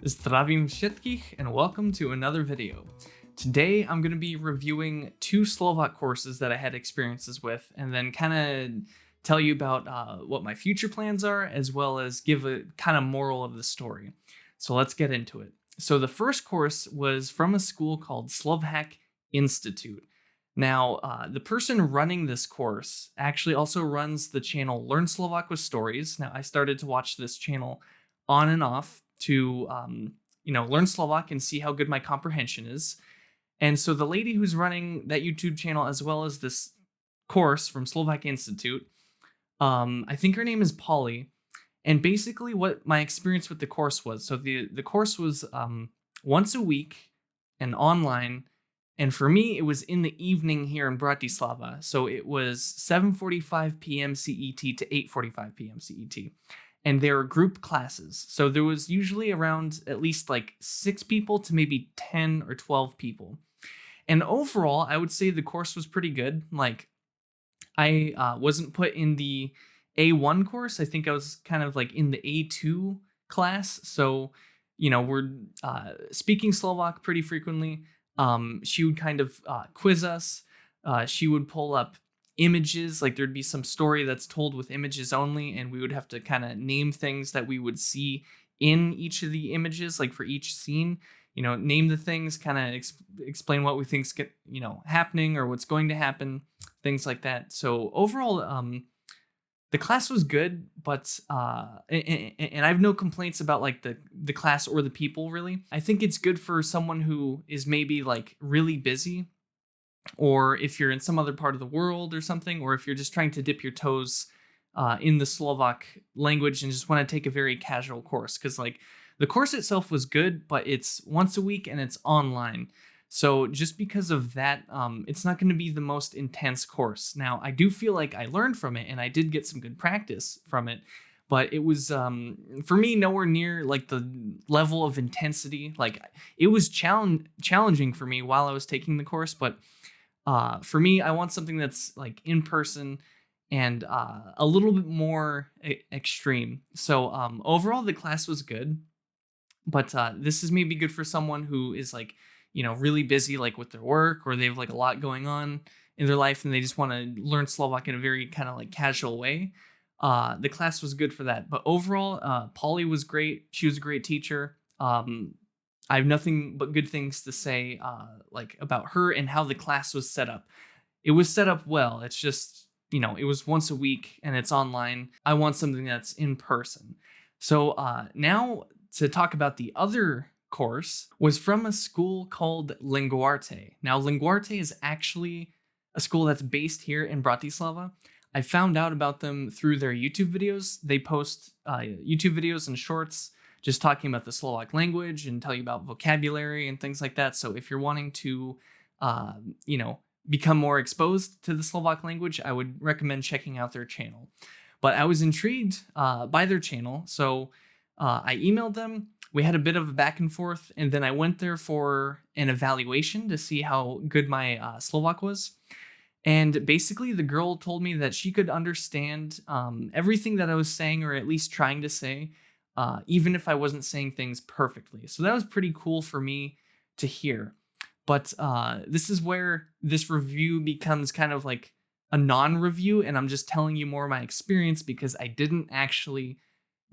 Zdravím všetkých and welcome to another video. Today I'm going to be reviewing two Slovak courses that I had experiences with and then kind of tell you about what my future plans are as well as give a kind of moral of the story. So let's get into it. So the first course was from a school called SlovHack Institute. Now, the person running this course actually also runs the channel Learn Slovak with Stories. Now, I started to watch this channel on and off to learn Slovak and see how good my comprehension is. And so the lady who's running that YouTube channel as well as this course from SlovHack Institute, I think her name is Polly. And basically what my experience with the course was, so the course was once a week and online. And for me, it was in the evening here in Bratislava. So it was 7:45 p.m. CET to 8:45 p.m. CET. And they were group classes. So there was usually around at least like 6 people to maybe 10 or 12 people. And overall, I would say the course was pretty good. Like, I wasn't put in the A1 course. I think I was kind of like in the A2 class. So, we're speaking Slovak pretty frequently. She would kind of quiz us. She would pull up images, like there'd be some story that's told with images only, and we would have to kind of name things that we would see in each of the images, like for each scene. Name the things, kind of explain what we think's happening or what's going to happen, things like that. So overall, the class was good, but and I have no complaints about like the class or the people really. I think it's good for someone who is maybe like really busy, or if you're in some other part of the world or something, or if you're just trying to dip your toes in the Slovak language and just want to take a very casual course. Because like the course itself was good, but it's once a week and it's online. So just because of that, it's not going to be the most intense course. Now, I do feel like I learned from it and I did get some good practice from it, but it was, for me, nowhere near like the level of intensity. Like it was challenging for me while I was taking the course, but for me, I want something that's like in person and a little bit more extreme. So overall, the class was good, but this is maybe good for someone who is like, really busy, like with their work, or they have like a lot going on in their life and they just want to learn Slovak in a very kind of like casual way. The class was good for that. But overall, Polly was great. She was a great teacher. I have nothing but good things to say like about her and how the class was set up. It was set up well. It's just, it was once a week and it's online. I want something that's in person. So now to talk about the other course was from a school called Linguarte. Now, Linguarte is actually a school that's based here in Bratislava. I found out about them through their YouTube videos. They post YouTube videos and shorts just talking about the Slovak language and tell you about vocabulary and things like that. So if you're wanting to, become more exposed to the Slovak language, I would recommend checking out their channel. But I was intrigued by their channel, so I emailed them. We had a bit of a back and forth, and then I went there for an evaluation to see how good my Slovak was. And basically, the girl told me that she could understand everything that I was saying, or at least trying to say, even if I wasn't saying things perfectly. So that was pretty cool for me to hear. But this is where this review becomes kind of like a non-review, and I'm just telling you more of my experience because I didn't actually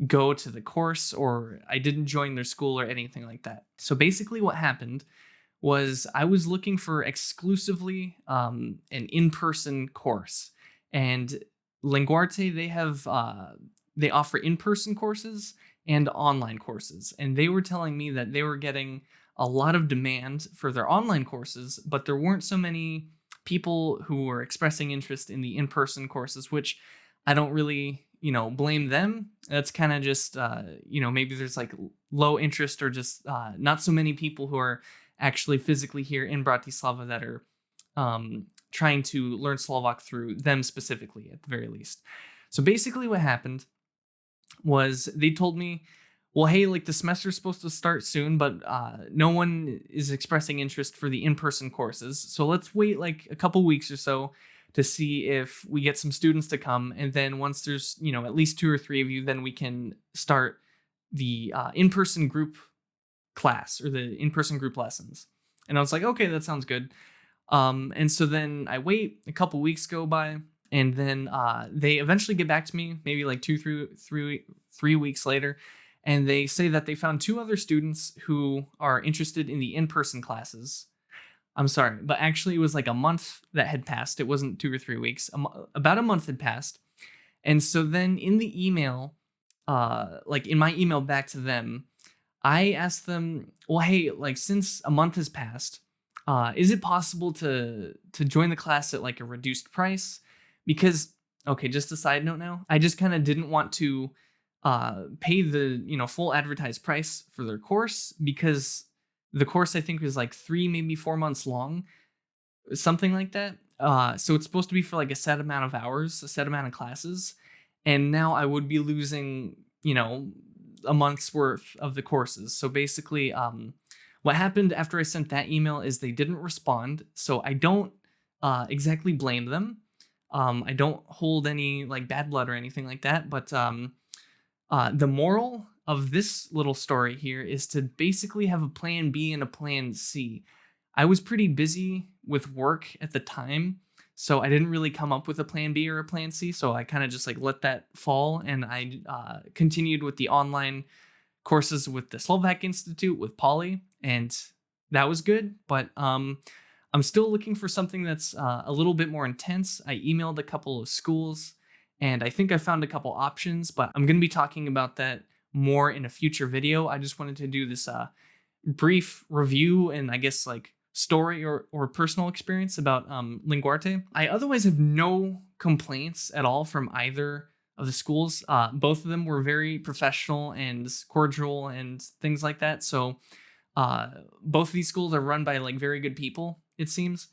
go to the course or I didn't join their school or anything like that. So basically what happened was I was looking for exclusively an in-person course, and Linguarte, they offer in-person courses and online courses, and they were telling me that they were getting a lot of demand for their online courses, but there weren't so many people who were expressing interest in the in-person courses, which I don't really blame them. That's kind of just maybe there's like low interest or just not so many people who are actually physically here in Bratislava that are trying to learn Slovak through them specifically, at the very least. So basically what happened was they told me, well, hey, like the semester's supposed to start soon, but no one is expressing interest for the in-person courses. So let's wait like a couple weeks or so to see if we get some students to come. And then once there's, at least 2 or 3 of you, then we can start the in-person group class or the in-person group lessons. And I was like, okay, that sounds good. And so then I wait, a couple weeks go by, and then they eventually get back to me, maybe like 3 weeks later, and they say that they found 2 other students who are interested in the in-person classes. I'm sorry, but actually it was like a month that had passed. It wasn't 2 or 3 weeks. About a month had passed. And so then in the email, like in my email back to them, I asked them, well, hey, like since a month has passed, is it possible to join the class at like a reduced price? Because, okay, just a side note now, I just kind of didn't want to pay the full advertised price for their course, because the course I think was like 3, maybe 4 months long, something like that. So it's supposed to be for like a set amount of hours, a set amount of classes, and now I would be losing a month's worth of the courses. So basically, what happened after I sent that email is they didn't respond. So I don't exactly blame them. I don't hold any like bad blood or anything like that. But the moral of this little story here is to basically have a plan B and a plan C. I was pretty busy with work at the time, so I didn't really come up with a plan B or a plan C. So I kind of just like let that fall, and I continued with the online courses with the SlovHack Instituite with Polly, and that was good. But I'm still looking for something that's a little bit more intense. I emailed a couple of schools, and I think I found a couple options, but I'm going to be talking about that more in a future video. I just wanted to do this brief review and I guess like story or personal experience about Linguarte. I otherwise have no complaints at all from either of the schools. Both of them were very professional and cordial and things like that. So both of these schools are run by like very good people, it seems.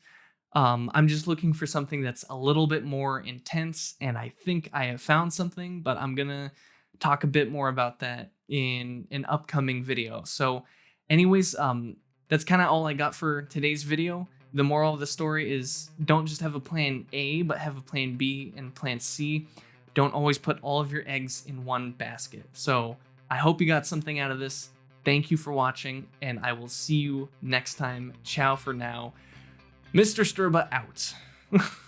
I'm just looking for something that's a little bit more intense, and I think I have found something, but I'm gonna talk a bit more about that in an upcoming video. So anyways, that's kind of all I got for today's video. The moral of the story is don't just have a plan A, but have a plan B and plan C. Don't always put all of your eggs in one basket. So I hope you got something out of this. Thank you for watching, and I will see you next time. Ciao for now. Mr. Sturba out.